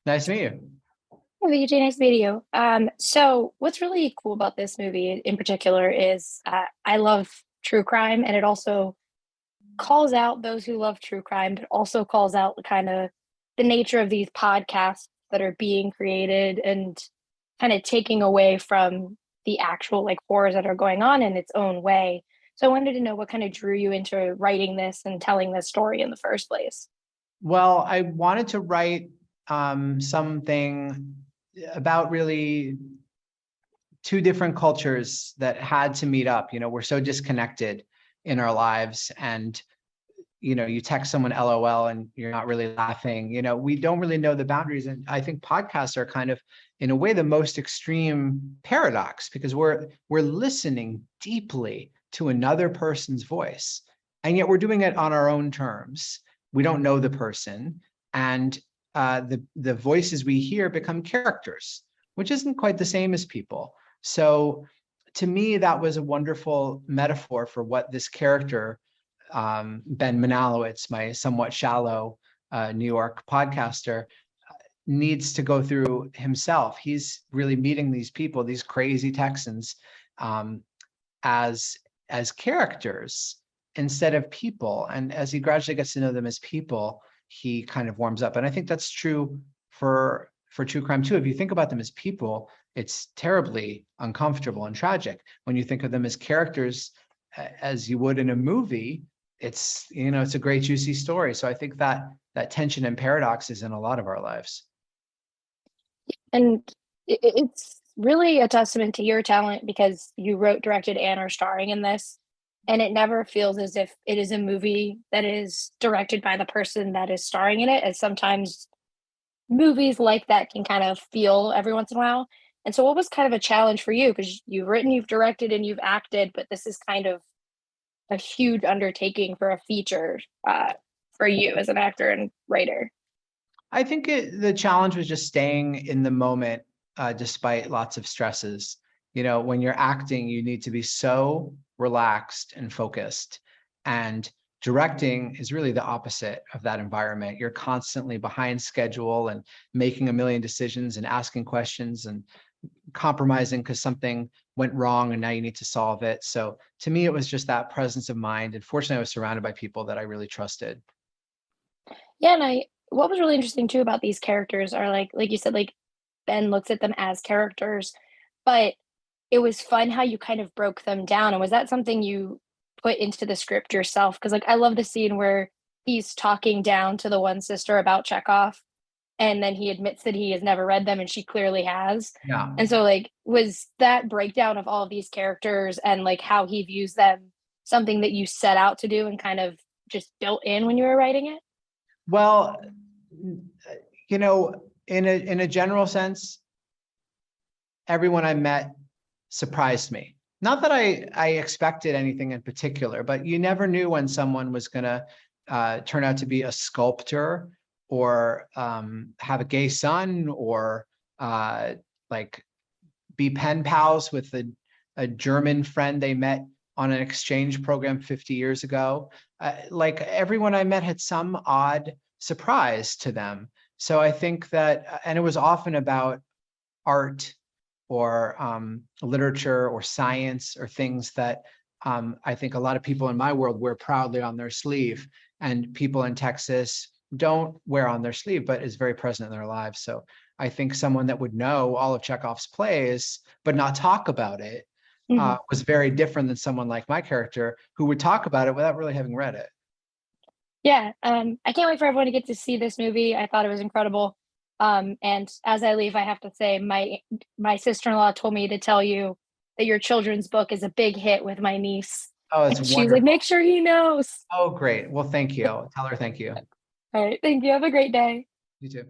Nice to meet you. Hey, VJ, nice video. So what's really cool about this movie in particular is I love true crime, and it also calls out those who love true crime, but also calls out kind of the nature of these podcasts that are being created and kind of taking away from the actual like horrors that are going on in its own way. So I wanted to know what kind of drew you into writing this and telling this story in the first place. Well, I wanted to write something about really two different cultures that had to meet up. We're so disconnected in our lives, and you text someone LOL and you're not really laughing. We don't really know the boundaries, and I think podcasts are kind of, in a way, the most extreme paradox because we're listening deeply to another person's voice, and yet we're doing it on our own terms. We don't know the person, and the voices we hear become characters, which isn't quite the same as people. So to me, that was a wonderful metaphor for what this character, Ben Manalowitz, my somewhat shallow New York podcaster, needs to go through himself. He's really meeting these people, these crazy Texans, um, as as characters instead of people. And as he gradually gets to know them as people, he kind of warms up. And I think that's true for true crime too. If you think about them as people, it's terribly uncomfortable and tragic. When you think of them as characters, as you would in a movie, it's a great juicy story. So I think that tension and paradox is in a lot of our lives. And it's really a testament to your talent because you wrote, directed, and are starring in this. And it never feels as if it is a movie that is directed by the person that is starring in it, as sometimes movies like that can kind of feel every once in a while. And so, what was kind of a challenge for you? Because you've written, you've directed, and you've acted, but this is kind of a huge undertaking for a feature for you as an actor and writer. I think the challenge was just staying in the moment, despite lots of stresses. When you're acting, you need to be so relaxed and focused. And directing is really the opposite of that environment. You're constantly behind schedule and making a million decisions and asking questions and compromising because something went wrong and now you need to solve it. So to me, it was just that presence of mind. And fortunately, I was surrounded by people that I really trusted. Yeah, and I what was really interesting too about these characters are like you said, like Ben looks at them as characters, but it was fun how you kind of broke them down. And was that something you put into the script yourself? Because like I love the scene where he's talking down to the one sister about Chekhov, and then he admits that he has never read them, and she clearly has. Yeah. And so, like, was that breakdown of all of these characters and like how he views them something that you set out to do and kind of just built in when you were writing it? Well, in a general sense, everyone I met surprised me. Not that I expected anything in particular, but you never knew when someone was going to turn out to be a sculptor or have a gay son or like be pen pals with a German friend they met on an exchange program 50 years ago. Like everyone I met had some odd surprise to them. So I think that, and it was often about art or literature or science or things that I think a lot of people in my world wear proudly on their sleeve, and people in Texas don't wear on their sleeve, but is very present in their lives. So I think someone that would know all of Chekhov's plays but not talk about it Mm-hmm. was very different than someone like my character who would talk about it without really having read it. Yeah, I can't wait for everyone to get to see this movie. I thought it was incredible. And as I leave, I have to say my sister-in-law told me to tell you that your children's book is a big hit with my niece. Oh, it's And she's like, wonderful. make sure he knows. Oh, great. Well, thank you. Tell her thank you. All right, thank you. Have a great day. You too.